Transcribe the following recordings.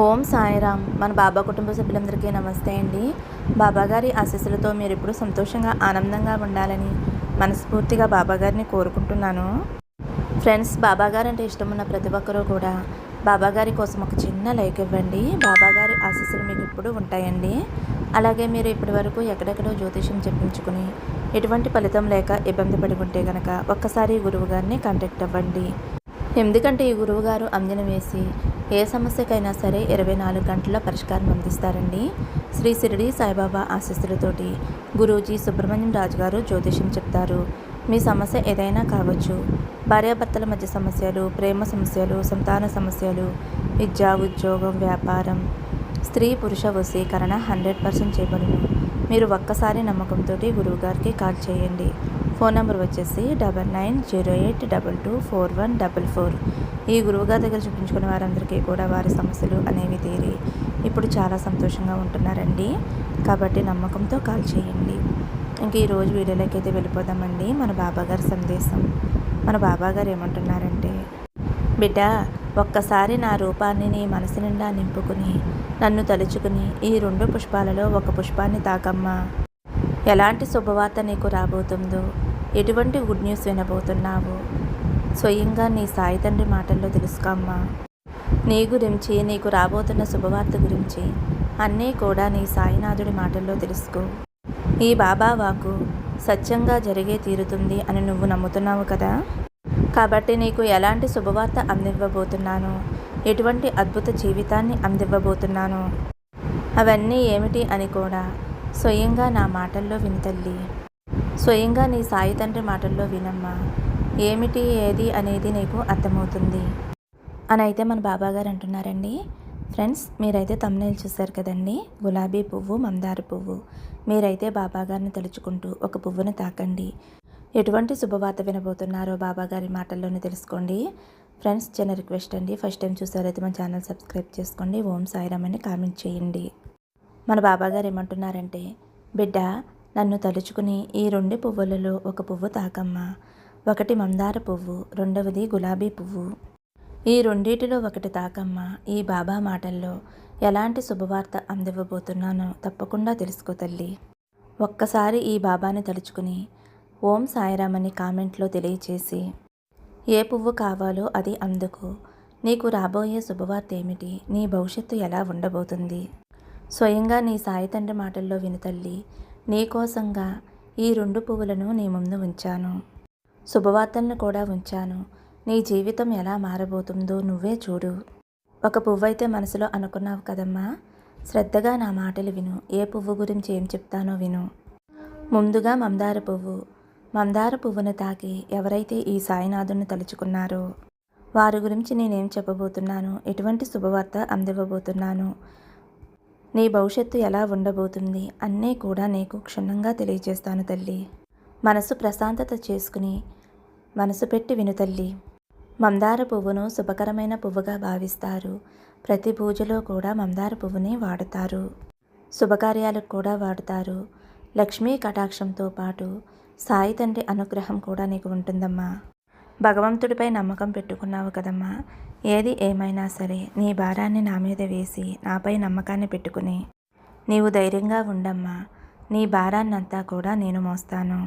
ఓం సాయిరామ్. మన బాబా కుటుంబ సభ్యులందరికీ నమస్తే అండి. బాబాగారి ఆశీస్సులతో మీరు ఇప్పుడు సంతోషంగా ఆనందంగా ఉండాలని మనస్ఫూర్తిగా బాబాగారిని కోరుకుంటున్నాను. ఫ్రెండ్స్, బాబాగారు అంటే ఇష్టం ఉన్న ప్రతి ఒక్కరూ కూడా బాబాగారి కోసం ఒక చిన్న లైక్ ఇవ్వండి. బాబాగారి ఆశీస్సులు మీకు ఇప్పుడు ఉంటాయండి. అలాగే మీరు ఇప్పటి వరకు ఎక్కడెక్కడో జ్యోతిషం చెప్పించుకుని ఎటువంటి ఫలితం లేక ఇబ్బంది పడి ఉంటే కనుక ఒక్కసారి గురువు గారిని కాంటాక్ట్ అవ్వండి. ఎందుకంటే ఈ గురువుగారు అంజన వేసి ఏ సమస్యకైనా సరే 24 గంటల పరిష్కారం అందిస్తారండి. శ్రీ షిరిడి సాయిబాబా ఆశీస్సులతోటి గురూజీ సుబ్రహ్మణ్యం రాజు గారు జ్యోతిష్యం చెప్తారు. మీ సమస్య ఏదైనా కావచ్చు. భార్యాభర్తల మధ్య సమస్యలు, ప్రేమ సమస్యలు, సంతాన సమస్యలు, విద్య, ఉద్యోగం, వ్యాపారం, స్త్రీ పురుష వశీకరణ 100% చేయబడును. మీరు ఒక్కసారి నమ్మకంతో గురువుగారికి కాల్ చేయండి. ఫోన్ నెంబర్ వచ్చేసి 9908224144. ఈ గురువుగారి దగ్గర చూపించుకున్న వారందరికీ కూడా వారి సమస్యలు అనేవి తీరి ఇప్పుడు చాలా సంతోషంగా ఉంటున్నారండి. కాబట్టి నమ్మకంతో కాల్ చేయండి. ఇంక ఈరోజు వీడియోలోకి అయితే వెళ్ళిపోదామండి. మన బాబాగారి సందేశం. మన బాబాగారు ఏమంటున్నారంటే, బిడ్డ, ఒక్కసారి నా రూపాన్ని నీ మనసు నిండా నింపుకుని నన్ను తలుచుకుని ఈ 2 పుష్పాలలో ఒక పుష్పాన్ని తాకమ్మా. ఎలాంటి శుభవార్త నీకు రాబోతుందో, ఎటువంటి గుడ్ న్యూస్ వినబోతున్నావు స్వయంగా నీ సాయి తండ్రి మాటల్లో తెలుసుకోమ్మా. నీ గురించి, నీకు రాబోతున్న శుభవార్త గురించి అన్నీ కూడా నీ సాయినాథుడి మాటల్లో తెలుసుకో. ఈ బాబా వాక్కు సత్యంగా జరిగే తీరుతుంది అని నువ్వు నమ్ముతున్నావు కదా. కాబట్టి నీకు ఎలాంటి శుభవార్త అందివ్వబోతున్నాను, ఎటువంటి అద్భుత జీవితాన్ని అందివ్వబోతున్నాను, అవన్నీ ఏమిటి అని కూడా స్వయంగా నా మాటల్లో వినతల్లి. స్వయంగా నీ సాయి తండ్రి మాటల్లో వినమ్మా. ఏమిటి ఏది అనేది నీకు అర్థమవుతుంది అని అయితే మన బాబాగారు అంటున్నారండి. ఫ్రెండ్స్, మీరైతే తమ్ముళ్ళు చూశారు కదండి. గులాబీ పువ్వు, మందార పువ్వు. మీరైతే బాబాగారిని తలుచుకుంటూ ఒక పువ్వును తాకండి. ఎటువంటి శుభవార్త వినబోతున్నారో బాబాగారి మాటల్లోనే తెలుసుకోండి. ఫ్రెండ్స్, చిన్న రిక్వెస్ట్ అండి. ఫస్ట్ టైం చూసారైతే మన ఛానల్ సబ్స్క్రైబ్ చేసుకోండి. ఓం సాయిరామ్ అని కామెంట్ చేయండి. మన బాబాగారు ఏమంటున్నారంటే, బిడ్డ, నన్ను తలుచుకుని ఈ 2 పువ్వులలో ఒక పువ్వు తాకమ్మా. ఒకటి మందార పువ్వు, రెండవది గులాబీ పువ్వు. ఈ రెండిటిలో ఒకటి తాకమ్మా. ఈ బాబా మాటల్లో ఎలాంటి శుభవార్త అందివ్వబోతున్నానో తప్పకుండా తెలుసుకో తల్లి. ఒక్కసారి ఈ బాబాని తలుచుకుని ఓం సాయిరామ్ అని కామెంట్లో తెలియచేసి ఏ పువ్వు కావాలో అది అందుకు. నీకు రాబోయే శుభవార్త ఏమిటి, నీ భవిష్యత్తు ఎలా ఉండబోతుంది స్వయంగా నీ సాయి తండ్రి మాటల్లో వినుతల్లి. నీకోసంగా ఈ 2 పువ్వులను నీ ముందు ఉంచాను. శుభవార్తలను కూడా ఉంచాను. నీ జీవితం ఎలా మారబోతుందో నువ్వే చూడు. ఒక పువ్వు అయితే మనసులో అనుకున్నావు కదమ్మా. శ్రద్ధగా నా మాటలు విను. ఏ పువ్వు గురించి ఏం చెప్తానో విను. ముందుగా మందార పువ్వు. మందార పువ్వును తాకి ఎవరైతే ఈ సాయినాథుని తలుచుకున్నారో వారి గురించి నేనేం చెప్పబోతున్నాను, ఎటువంటి శుభవార్త అందివ్వబోతున్నాను, నీ భవిష్యత్తు ఎలా ఉండబోతుంది అన్నీ కూడా నీకు క్షుణ్ణంగా తెలియజేస్తాను తల్లి. మనసు ప్రశాంతత చేసుకుని మనసు పెట్టి విను తల్లి. మందార పువ్వును శుభకరమైన పువ్వుగా భావిస్తారు. ప్రతి పూజలో కూడా మందార పువ్వుని వాడతారు. శుభకార్యాలకు కూడా వాడతారు. లక్ష్మీ కటాక్షంతో పాటు సాయి తండ్రి అనుగ్రహం కూడా నీకు ఉంటుందమ్మా. భగవంతుడిపై నమ్మకం పెట్టుకున్నావు కదమ్మా. ఏది ఏమైనా సరే నీ భారాన్ని నా మీద వేసి నాపై నమ్మకాన్ని పెట్టుకుని నీవు ధైర్యంగా ఉండమ్మా. నీ భారాన్నంతా కూడా నేను మోస్తాను.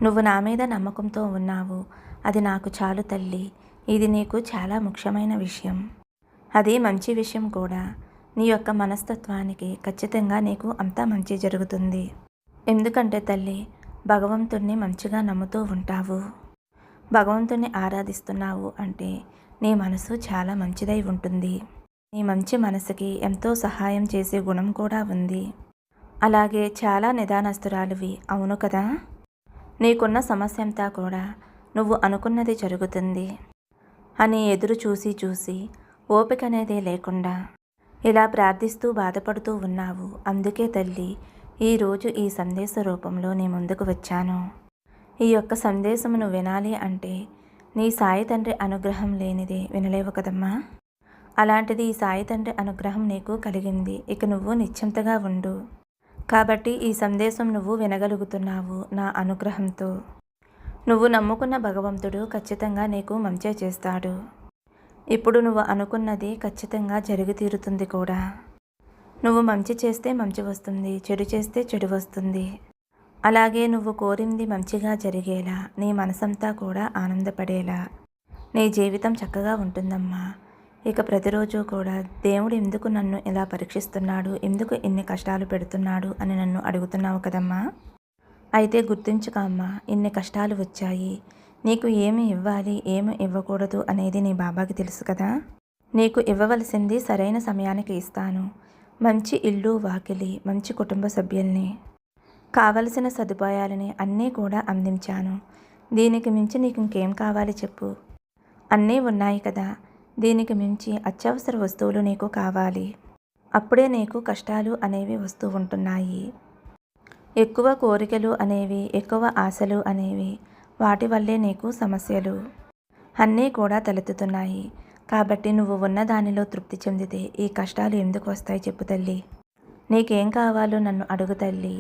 నువ్వు నా మీద నమ్మకంతో ఉన్నావు, అది నాకు చాలు తల్లి. ఇది నీకు చాలా ముఖ్యమైన విషయం. అది మంచి విషయం కూడా. నీ యొక్క మనస్తత్వానికి ఖచ్చితంగా నీకు అంతా మంచి జరుగుతుంది. ఎందుకంటే తల్లి, భగవంతుణ్ణి మంచిగా నమ్ముతూ ఉంటావు. భగవంతుణ్ణి ఆరాధిస్తున్నావు అంటే నీ మనసు చాలా మంచిదై ఉంటుంది. నీ మంచి మనసుకి ఎంతో సహాయం చేసే గుణం కూడా ఉంది. అలాగే చాలా నిదానస్తురాలివి, అవును కదా. నీకున్న సమస్య అంతా కూడా నువ్వు అనుకున్నది జరుగుతుంది అని ఎదురు చూసి ఓపిక అనేది లేకుండా ఇలా ప్రార్థిస్తూ బాధపడుతూ ఉన్నావు. అందుకే తల్లి, ఈరోజు ఈ సందేశ రూపంలో నీ ముందుకు వచ్చాను. ఈ యొక్క సందేశమును వినాలి అంటే నీ సాయి తండ్రి అనుగ్రహం లేనిదే వినలేవు కదమ్మా. అలాంటిది ఈ సాయి తండ్రి అనుగ్రహం నీకు కలిగింది. ఇక నువ్వు నిశ్చింతగా ఉండు. కాబట్టి ఈ సందేశం నువ్వు వినగలుగుతున్నావు నా అనుగ్రహంతో. నువ్వు నమ్ముకున్న భగవంతుడు ఖచ్చితంగా నీకు మంచి చేస్తాడు. ఇప్పుడు నువ్వు అనుకున్నది ఖచ్చితంగా జరిగి తీరుతుంది కూడా. నువ్వు మంచి చేస్తే మంచి వస్తుంది, చెడు చేస్తే చెడు వస్తుంది. అలాగే నువ్వు కోరింది మంచిగా జరిగేలా, నీ మనసంతా కూడా ఆనందపడేలా నీ జీవితం చక్కగా ఉంటుందమ్మా. ఇక ప్రతిరోజు కూడా దేవుడు ఎందుకు నన్ను ఇలా పరీక్షిస్తున్నాడు, ఎందుకు ఇన్ని కష్టాలు పెడుతున్నాడు అని నన్ను అడుగుతున్నావు కదమ్మా. అయితే గుర్తుంచుకో అమ్మా, ఇన్ని కష్టాలు వచ్చాయి, నీకు ఏమి ఇవ్వాలి ఏమి ఇవ్వకూడదు అనేది నీ బాబాకి తెలుసు కదా. నీకు ఇవ్వవలసింది సరైన సమయానికి ఇస్తాను. మంచి ఇల్లు వాకిలి, మంచి కుటుంబ సభ్యుల్ని, కావలసిన సదుపాయాలని అన్నీ కూడా అందించాను. దీనికి మించి నీకు ఇంకేం కావాలి చెప్పు. అన్నీ ఉన్నాయి కదా. దీనికి మించి అత్యవసర వస్తువులు నీకు కావాలి. అప్పుడే నీకు కష్టాలు అనేవి వస్తూ ఉంటున్నాయి. ఎక్కువ కోరికలు అనేవి, ఎక్కువ ఆశలు అనేవి, వాటి వల్లే నీకు సమస్యలు అన్నీ కూడా తలెత్తుతున్నాయి. కాబట్టి నువ్వు ఉన్న దానిలో తృప్తి చెందితే ఈ కష్టాలు ఎందుకు వస్తాయి చెప్పు తల్లి. నీకేం కావాలో నన్ను అడుగు తల్లి.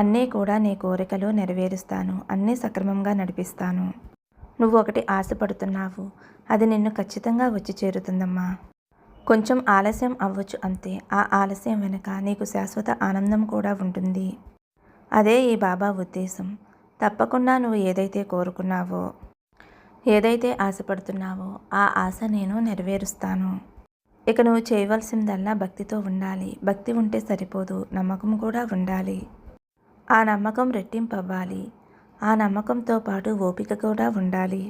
అన్నీ కూడా నీ కోరికలు నెరవేరుస్తాను, అన్నీ సక్రమంగా నడిపిస్తాను. నువ్వు ఒకటి ఆశపడుతున్నావు, అది నిన్ను ఖచ్చితంగా వచ్చి చేరుతుందమ్మా. కొంచెం ఆలస్యం అవ్వచ్చు అంతే. ఆ ఆలస్యం వెనుక నీకు శాశ్వత ఆనందం కూడా ఉంటుంది. అదే ఈ బాబా ఉద్దేశం. తప్పకుండా నువ్వు ఏదైతే కోరుకున్నావో, ఏదైతే ఆశపడుతున్నావో ఆ ఆశ నేను నెరవేరుస్తాను. ఇక నువ్వు చేయవలసిందల్లా భక్తితో ఉండాలి. భక్తి ఉంటే సరిపోదు, నమ్మకం కూడా ఉండాలి. ఆ నమ్మకం రెట్టింపు అవ్వాలి. ఆ నమ్మకంతో పాటు ఓపిక కూడా ఉండాలి.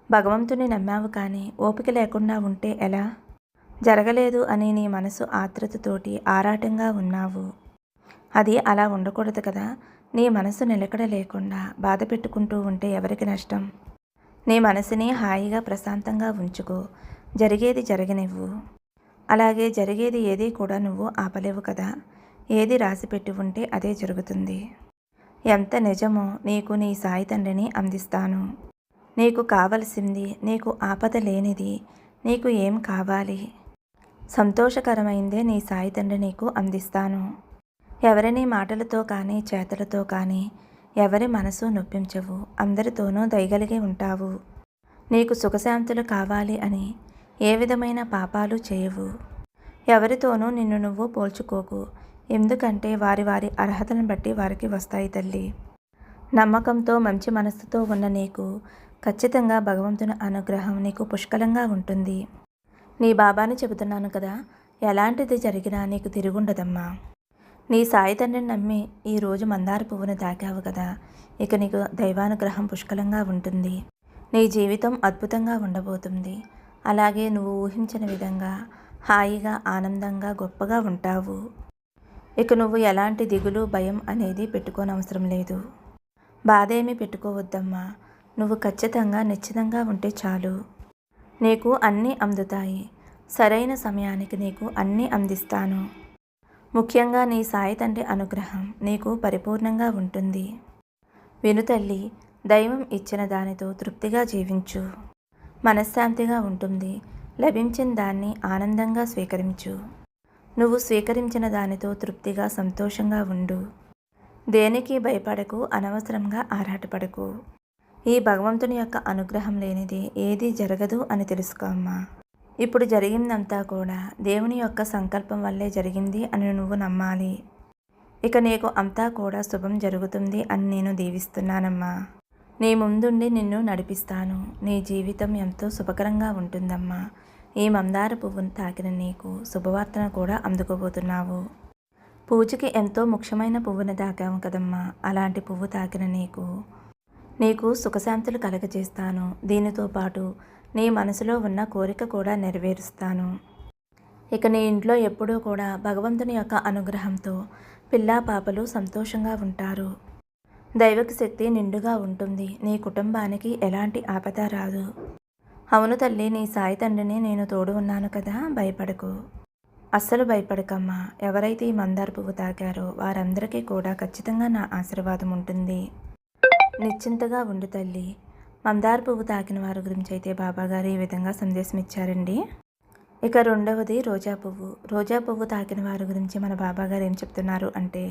భగవంతుని నమ్మావు కానీ ఓపిక లేకుండా ఉంటే ఎలా? జరగలేదు అని నీ మనసు ఆత్రుతతోటి ఆరాటంగా ఉన్నావు. అది అలా ఉండకూడదు కదా. నీ మనసు నిలకడ లేకుండా బాధ పెట్టుకుంటూ ఉంటే ఎవరికి నష్టం? నీ మనసుని హాయిగా ప్రశాంతంగా ఉంచుకో. జరిగేది జరగనివ్వు. అలాగే జరిగేది ఏది కూడా నువ్వు ఆపలేవు కదా. ఏది రాసిపెట్టి ఉంటే అదే జరుగుతుంది. ఎంత నిజమో నీకు నీ సాయి తండ్రిని అందిస్తాను. నీకు కావలసింది, నీకు ఆపద లేనిది, నీకు ఏం కావాలి, సంతోషకరమైందే నీ సాయి తండ్రి నీకు అందిస్తాను. ఎవరిని మాటలతో కానీ చేతలతో కానీ ఎవరి మనసు నొప్పించవు. అందరితోనూ దయగలిగి ఉంటావు. నీకు సుఖశాంతులు కావాలి అని ఏ విధమైన పాపాలు చేయవు. ఎవరితోనూ నిన్ను నువ్వు పోల్చుకోకు. ఎందుకంటే వారి వారి అర్హతలను బట్టి వారికి వస్తాయి తల్లి. నమ్మకంతో మంచి మనస్సుతో ఉన్న నీకు ఖచ్చితంగా భగవంతుని అనుగ్రహం నీకు పుష్కలంగా ఉంటుంది. నీ బాబాని చెబుతున్నాను కదా, ఎలాంటిది జరిగినా నీకు తిరుగుండదమ్మా. నీ సాయి తండ్రిని నమ్మి ఈరోజు మందార పువ్వును తాకావు కదా, ఇక నీకు దైవానుగ్రహం పుష్కలంగా ఉంటుంది. నీ జీవితం అద్భుతంగా ఉండబోతుంది. అలాగే నువ్వు ఊహించిన విధంగా హాయిగా ఆనందంగా గొప్పగా ఉంటావు. ఇక నువ్వు ఎలాంటి దిగులు భయం అనేది పెట్టుకోనవసరం లేదు. బాధేమీ పెట్టుకోవద్దమ్మా. నువ్వు ఖచ్చితంగా నిశ్చితంగా ఉంటే చాలు. నీకు అన్నీ అందుతాయి. సరైన సమయానికి నీకు అన్నీ అందిస్తాను. ముఖ్యంగా నీ సాయి తండ్రి అనుగ్రహం నీకు పరిపూర్ణంగా ఉంటుంది. విను తల్లి, దైవం ఇచ్చిన దానితో తృప్తిగా జీవించు. మనశ్శాంతిగా ఉంటుంది. లభించిన దాన్ని ఆనందంగా స్వీకరించు. నువ్వు స్వీకరించిన దానితో తృప్తిగా సంతోషంగా ఉండు. దేనికి భయపడకు, అనవసరంగా ఆరాటపడకు. ఈ భగవంతుని యొక్క అనుగ్రహం లేనిది ఏదీ జరగదు అని తెలుసుకో అమ్మా. ఇప్పుడు జరిగిందంతా కూడా దేవుని యొక్క సంకల్పం వల్లే జరిగింది అని నువ్వు నమ్మాలి. ఇక నీకు అంతా కూడా శుభం జరుగుతుంది అని నేను దీవిస్తున్నానమ్మా. నీ ముందుండి నిన్ను నడిపిస్తాను. నీ జీవితం ఎంతో శుభకరంగా ఉంటుందమ్మా. ఈ మందార పువ్వును తాకిన నీకు శుభవార్తను కూడా అందుకోబోతున్నావు. పూజకి ఎంతో ముఖ్యమైన పువ్వును తాకాము కదమ్మా. అలాంటి పువ్వు తాకిన నీకు సుఖశాంతులు కలగజేస్తాను. దీనితో పాటు నీ మనసులో ఉన్న కోరిక కూడా నెరవేరుస్తాను. ఇక నీ ఇంట్లో ఎప్పుడూ కూడా భగవంతుని యొక్క అనుగ్రహంతో పిల్లా పాపలు సంతోషంగా ఉంటారు. దైవక శక్తి నిండుగా ఉంటుంది. నీ కుటుంబానికి ఎలాంటి ఆపద రాదు. అవును తల్లి, నీ సాయి తండ్రిని నేను తోడు ఉన్నాను కదా, భయపడకు. అస్సలు భయపడకమ్మా. ఎవరైతే ఈ మందార పువ్వు తాకారో వారందరికీ కూడా ఖచ్చితంగా నా ఆశీర్వాదం ఉంటుంది. నిశ్చింతగా ఉండు తల్లి. మందార పువ్వు తాకిన వారి గురించి అయితే బాబాగారు ఈ విధంగా సందేశం ఇచ్చారండి. ఇక రెండవది రోజా పువ్వు. రోజా పువ్వు తాకిన వారి గురించి మన బాబాగారు ఏం చెప్తున్నారు అంటే,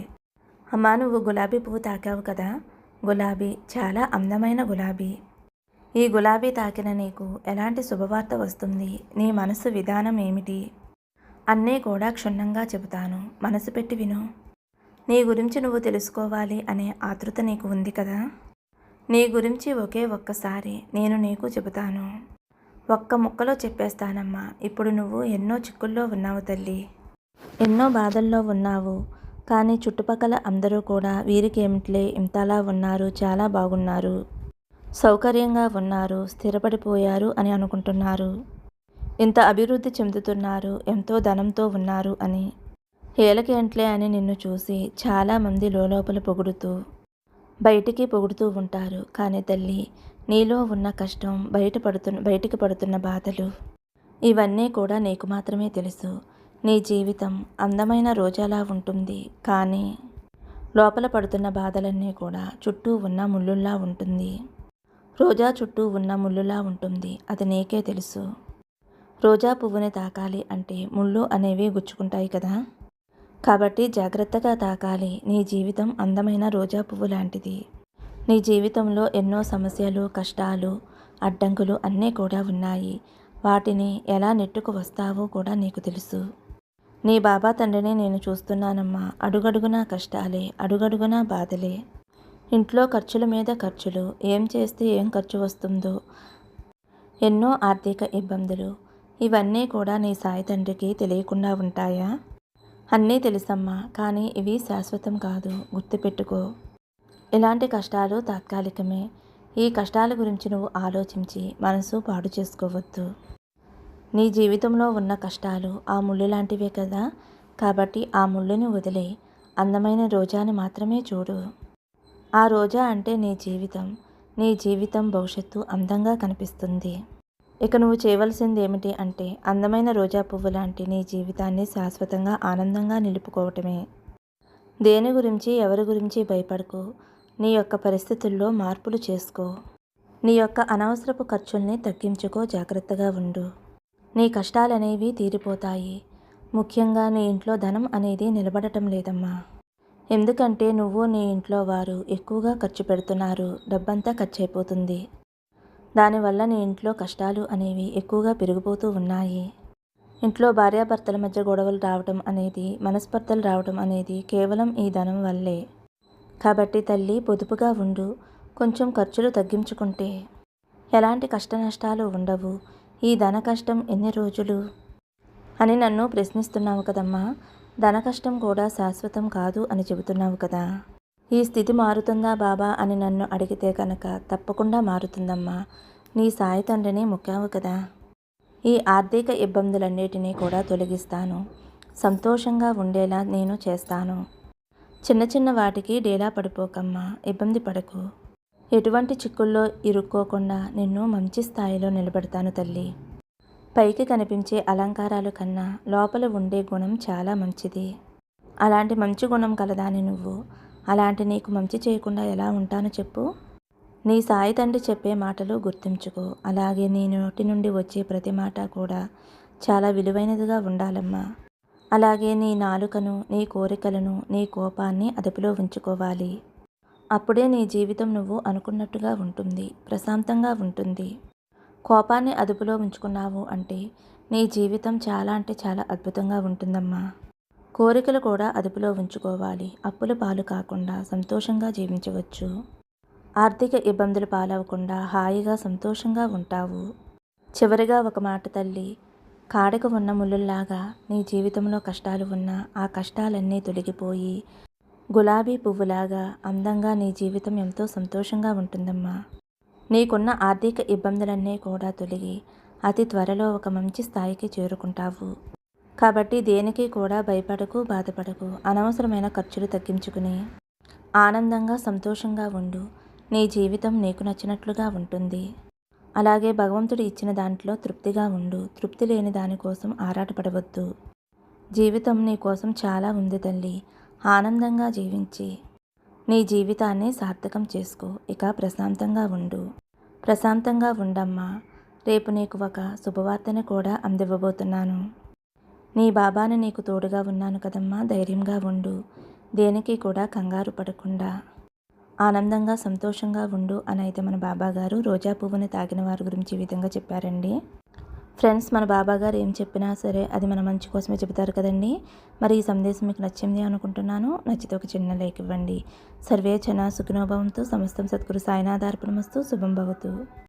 అమ్మా నువ్వు గులాబీ పువ్వు తాకావు కదా, గులాబీ చాలా అందమైన గులాబీ. ఈ గులాబీ తాకిన నీకు ఎలాంటి శుభవార్త వస్తుంది? నీ మనసు విధానం ఏమిటి? అన్నీ కూడా క్షుణ్ణంగా చెబుతాను. మనసు పెట్టి విను. నీ గురించి నువ్వు తెలుసుకోవాలి అనే ఆతృత నీకు ఉంది కదా? నీ గురించి ఒకే ఒక్కసారి నేను నీకు చెబుతాను. ఒక్క ముక్కలో చెప్పేస్తానమ్మా. ఇప్పుడు నువ్వు ఎన్నో చిక్కుల్లో ఉన్నావు తల్లి. ఎన్నో బాధల్లో ఉన్నావు. కానీ చుట్టుపక్కల అందరూ కూడా వీరికేమిట్లే ఇంతలా ఉన్నారు, చాలా బాగున్నారు, సౌకర్యంగా ఉన్నారు, స్థిరపడిపోయారు అని అనుకుంటున్నారు. ఇంత అభివృద్ధి చెందుతున్నారు, ఎంతో ధనంతో ఉన్నారు అని. ఏలకేంట్లే అని నిన్ను చూసి చాలామంది లోపల పొగుడుతూ బయటికి పొగుడుతూ ఉంటారు. కానీ తల్లి, నీలో ఉన్న కష్టం బయటికి పడుతున్న బాధలు ఇవన్నీ కూడా నీకు మాత్రమే తెలుసు. నీ జీవితం అందమైన రోజాలా ఉంటుంది, కానీ లోపల పడుతున్న బాధలన్నీ కూడా చుట్టూ ఉన్న ముళ్ళుల్లా ఉంటుంది. రోజా చుట్టూ ఉన్న ముళ్ళులా ఉంటుంది, అది నీకే తెలుసు. రోజా పువ్వుని తాకాలి అంటే ముళ్ళు అనేవి గుచ్చుకుంటాయి కదా, కాబట్టి జాగ్రత్తగా తాకాలి. నీ జీవితం అందమైన రోజా పువ్వు లాంటిది. నీ జీవితంలో ఎన్నో సమస్యలు, కష్టాలు, అడ్డంకులు అన్నీ కూడా ఉన్నాయి. వాటిని ఎలా నెట్టుకు వస్తావో కూడా నీకు తెలుసు. నీ బాబా తండ్రిని నేను చూస్తున్నానమ్మా. అడుగడుగునా కష్టాలే, అడుగడుగునా బాధలే. ఇంట్లో ఖర్చుల మీద ఖర్చులు, ఏం చేస్తే ఏం ఖర్చు వస్తుందో, ఎన్నో ఆర్థిక ఇబ్బందులు. ఇవన్నీ కూడా నీ సాయి తండ్రికి తెలియకుండా ఉంటాయా? అన్నీ తెలుసమ్మా, కానీ ఇవి శాశ్వతం కాదు, గుర్తుపెట్టుకో. ఇలాంటి కష్టాలు తాత్కాలికమే. ఈ కష్టాల గురించి నువ్వు ఆలోచించి మనసు పాడు చేసుకోవద్దు. నీ జీవితంలో ఉన్న కష్టాలు ఆ ముళ్ళు లాంటివే కదా, కాబట్టి ఆ ముళ్ళుని వదిలే అందమైన రోజాని మాత్రమే చూడు. ఆ రోజా అంటే నీ జీవితం. నీ జీవితం భవిష్యత్తు అందంగా కనిపిస్తుంది. ఇక నువ్వు చేయవలసింది ఏమిటి అంటే అందమైన రోజా పువ్వు లాంటి నీ జీవితాన్ని శాశ్వతంగా ఆనందంగా నిలుపుకోవటమే. దేని గురించి ఎవరి గురించి భయపడకు. నీ యొక్క పరిస్థితుల్లో మార్పులు చేసుకో. నీ యొక్క అనవసరపు ఖర్చుల్ని తగ్గించుకో, జాగ్రత్తగా ఉండు. నీ కష్టాలనేవి తీరిపోతాయి. ముఖ్యంగా నీ ఇంట్లో ధనం అనేది నిలబడటం లేదమ్మా. ఎందుకంటే నువ్వు నీ ఇంట్లో వారు ఎక్కువగా ఖర్చు పెడుతున్నారు. డబ్బంతా ఖర్చు అయిపోతుంది. దానివల్ల నీ ఇంట్లో కష్టాలు అనేవి ఎక్కువగా పెరిగిపోతూ ఉన్నాయి. ఇంట్లో భార్యాభర్తల మధ్య గొడవలు రావటం అనేది, మనస్పర్ధలు రావటం అనేది కేవలం ఈ ధనం వల్లే. కాబట్టి తల్లి, పొదుపుగా ఉండు. కొంచెం ఖర్చులు తగ్గించుకుంటే ఎలాంటి కష్ట నష్టాలు ఉండవు. ఈ ధన కష్టం ఎన్ని రోజులు అని నన్ను ప్రశ్నిస్తున్నావు కదమ్మా. ధన కష్టం కూడా శాశ్వతం కాదు అని చెబుతున్నావు కదా. ఈ స్థితి మారుతుందా బాబా అని నన్ను అడిగితే కనుక తప్పకుండా మారుతుందమ్మా. నీ సాయి తండ్రిని మొక్కావు కదా. ఈ ఆర్థిక ఇబ్బందులన్నిటినీ కూడా తొలగిస్తాను. సంతోషంగా ఉండేలా నేను చేస్తాను. చిన్న చిన్న వాటికి డేలా పడిపోకమ్మా, ఇబ్బంది పడకు. ఎటువంటి చిక్కుల్లో ఇరుక్కోకుండా నిన్ను మంచి స్థాయిలో నిలబెడతాను తల్లి. పైకి కనిపించే అలంకారాలు కన్నా లోపల ఉండే గుణం చాలా మంచిది. అలాంటి మంచి గుణం కలదాని నువ్వు. అలాంటి నీకు మంచి చేయకుండా ఎలా ఉంటాను చెప్పు? నీ సాయి తండ్రి చెప్పే మాటలు గుర్తుంచుకో. అలాగే నీ నోటి నుండి వచ్చే ప్రతి మాట కూడా చాలా విలువైనదిగా ఉండాలమ్మా. అలాగే నీ నాలుకను, నీ కోరికలను, నీ కోపాన్ని అదుపులో ఉంచుకోవాలి. అప్పుడే నీ జీవితం నువ్వు అనుకున్నట్టుగా ఉంటుంది, ప్రశాంతంగా ఉంటుంది. కోపాన్ని అదుపులో ఉంచుకున్నావు అంటే నీ జీవితం చాలా అంటే చాలా అద్భుతంగా ఉంటుందమ్మా. కోరికలు కూడా అదుపులో ఉంచుకోవాలి. అప్పుల పాలు కాకుండా సంతోషంగా జీవించవచ్చు. ఆర్థిక ఇబ్బందులు పాలవకుండా హాయిగా సంతోషంగా ఉంటావు. చివరిగా ఒక మాట తల్లి, కాడకు ఉన్న ముళ్ళుల్లాగా నీ జీవితంలో కష్టాలు ఉన్నా ఆ కష్టాలన్నీ తొలగిపోయి గులాబీ పువ్వులాగా అందంగా నీ జీవితం ఎంతో సంతోషంగా ఉంటుందమ్మా. నీకున్న ఆర్థిక ఇబ్బందులన్నీ కూడా తొలగి అతి త్వరలో ఒక మంచి స్థాయికి చేరుకుంటావు. కాబట్టి దేనికి కూడా భయపడకు, బాధపడకు. అనవసరమైన ఖర్చులు తగ్గించుకుని ఆనందంగా సంతోషంగా ఉండు. నీ జీవితం నీకు నచ్చినట్లుగా ఉంటుంది. అలాగే భగవంతుడు ఇచ్చిన దాంట్లో తృప్తిగా ఉండు. తృప్తి లేని దానికోసం ఆరాటపడవద్దు. జీవితం నీ కోసం చాలా ఉంది తల్లి. ఆనందంగా జీవించి నీ జీవితాన్ని సార్థకం చేసుకో. ఇక ప్రశాంతంగా ఉండు. ప్రశాంతంగా ఉండమ్మా. రేపు నీకు ఒక శుభవార్తను కూడా అందివ్వబోతున్నాను. నీ బాబాని నీకు తోడుగా ఉన్నాను కదమ్మా. ధైర్యంగా ఉండు. దేనికి కూడా కంగారు పడకుండా ఆనందంగా సంతోషంగా ఉండు అని అయితే మన బాబాగారు రోజా పువ్వుని తాకిన వారి గురించి ఈ విధంగా చెప్పారండి. ఫ్రెండ్స్, మన బాబాగారు ఏం చెప్పినా సరే అది మన మంచి కోసమే చెబుతారు కదండి. మరి ఈ సందేశం మీకు నచ్చింది అనుకుంటున్నాను. నచ్చితే ఒక చిన్న లైక్ ఇవ్వండి. సర్వే జనా సుఖినో భవంతు. సమస్తం సద్గురు సాయినాథార్పణమస్తు. శుభం భవతు.